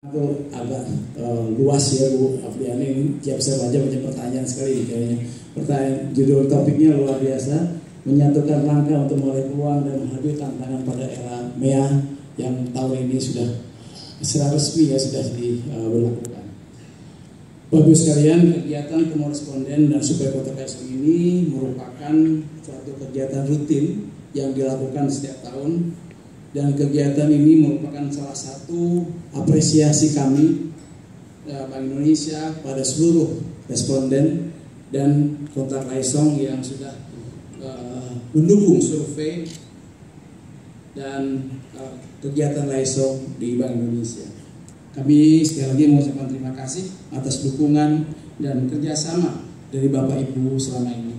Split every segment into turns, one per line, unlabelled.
Itu agak luas ya Bu Afriani, ini tiap saya baca banyak pertanyaan sekali kayaknya. Pertanyaan judul topiknya luar biasa, menyatukan langkah untuk meraih peluang dan menghadapi tantangan pada era MEA yang tahun ini sudah secara resmi ya sudah diberlakukan. Bapak sekalian, kegiatan koresponden dan Survei Kota Kaisong ini merupakan suatu kegiatan rutin yang dilakukan setiap tahun. Dan kegiatan ini merupakan salah satu apresiasi kami Bank Indonesia pada seluruh responden dan Kota Kaisong yang sudah mendukung survei dan kegiatan Kaisong di Bank Indonesia. Kami sekali lagi mengucapkan terima kasih atas dukungan dan kerjasama dari Bapak Ibu selama ini.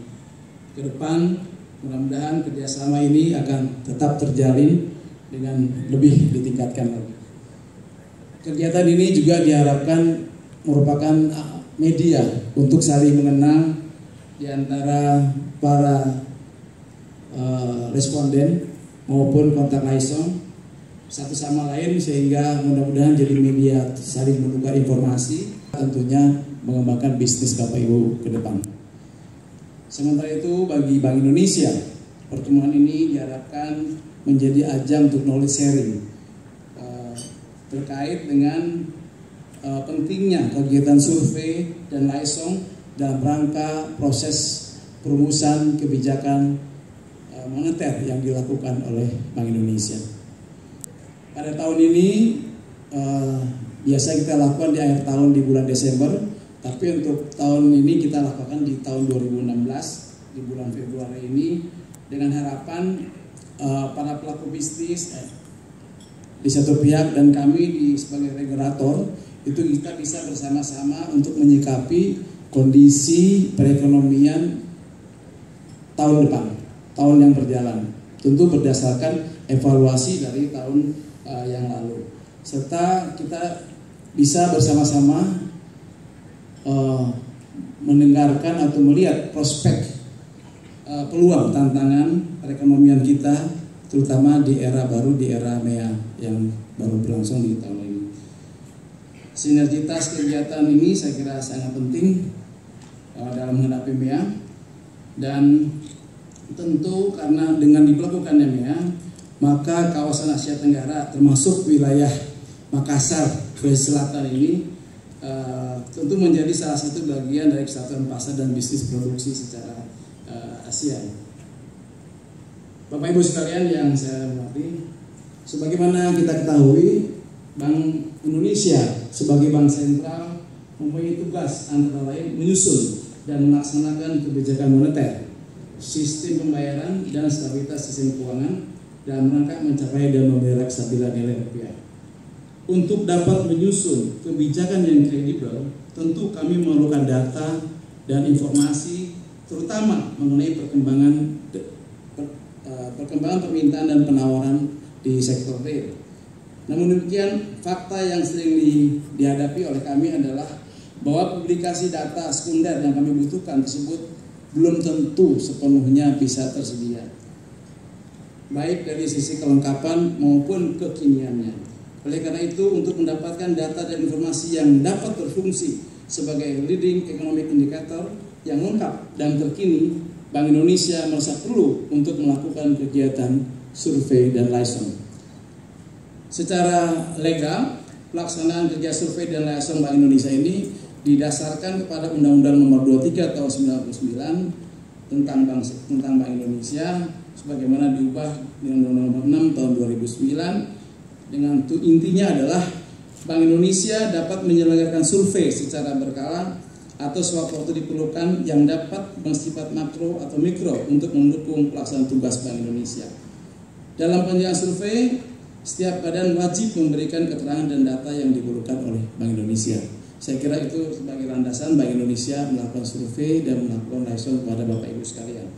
Ke depan mudah-mudahan kerjasama ini akan tetap terjalin dengan lebih ditingkatkan lagi. Kegiatan ini juga diharapkan merupakan media untuk saling mengenal di antara para responden maupun Kota Kaisong satu sama lain, sehingga mudah-mudahan jadi media saling menukar informasi, tentunya mengembangkan bisnis Bapak Ibu ke depan. Sementara itu bagi Bank Indonesia, pertemuan ini diharapkan menjadi ajang untuk knowledge sharing terkait dengan pentingnya kegiatan survei dan Kaisong dalam rangka proses perumusan kebijakan moneter yang dilakukan oleh Bank Indonesia. Pada tahun ini biasa kita lakukan di akhir tahun di bulan Desember, tapi untuk tahun ini kita lakukan di tahun 2016 di bulan Februari ini dengan harapan para pelaku bisnis di satu pihak dan kami sebagai regulator itu kita bisa bersama-sama untuk menyikapi kondisi perekonomian tahun depan, tahun yang berjalan, tentu berdasarkan evaluasi dari tahun yang lalu, serta kita bisa bersama-sama mendengarkan atau melihat prospek peluang tantangan perekonomian kita, terutama di era baru, di era MEA yang baru berlangsung di tahun ini. Sinergitas kegiatan ini saya kira sangat penting dalam menghadapi MEA, dan tentu karena dengan diberlakukannya MEA, maka kawasan Asia Tenggara termasuk wilayah Makassar, Sulawesi Selatan ini tentu menjadi salah satu bagian dari kesatuan pasar dan bisnis produksi secara ASEAN. Bapak Ibu sekalian yang saya hormati, sebagaimana kita ketahui, Bank Indonesia sebagai bank sentral mempunyai tugas antara lain menyusun dan melaksanakan kebijakan moneter, sistem pembayaran dan stabilitas sistem keuangan dalam rangka mencapai dan memelihara kestabilan nilai rupiah. Untuk dapat menyusun kebijakan yang kredibel, tentu kami memerlukan data dan informasi, terutama mengenai perkembangan permintaan dan penawaran di sektor real. Namun demikian, fakta yang sering dihadapi oleh kami adalah bahwa publikasi data sekunder yang kami butuhkan tersebut belum tentu sepenuhnya bisa tersedia, baik dari sisi kelengkapan maupun kekiniannya. Oleh karena itu, untuk mendapatkan data dan informasi yang dapat berfungsi sebagai leading economic indicator yang lengkap dan terkini, Bank Indonesia merasa perlu untuk melakukan kegiatan survei dan Kaisong. Secara legal, pelaksanaan kerja survei dan Kaisong Bank Indonesia ini didasarkan kepada Undang-Undang Nomor 23 Tahun 99 tentang Bank Indonesia, sebagaimana diubah dengan Undang-Undang Nomor 6 Tahun 2009. Dengan intinya adalah Bank Indonesia dapat menyelenggarakan survei secara berkala atau sewaktu diperlukan yang dapat bersifat makro atau mikro untuk mendukung pelaksanaan tugas Bank Indonesia. Dalam penyelenggaraan survei, setiap badan wajib memberikan keterangan dan data yang diperlukan oleh Bank Indonesia. Saya kira itu sebagai landasan Bank Indonesia melakukan survei dan melakukan Kaisong kepada Bapak Ibu sekalian.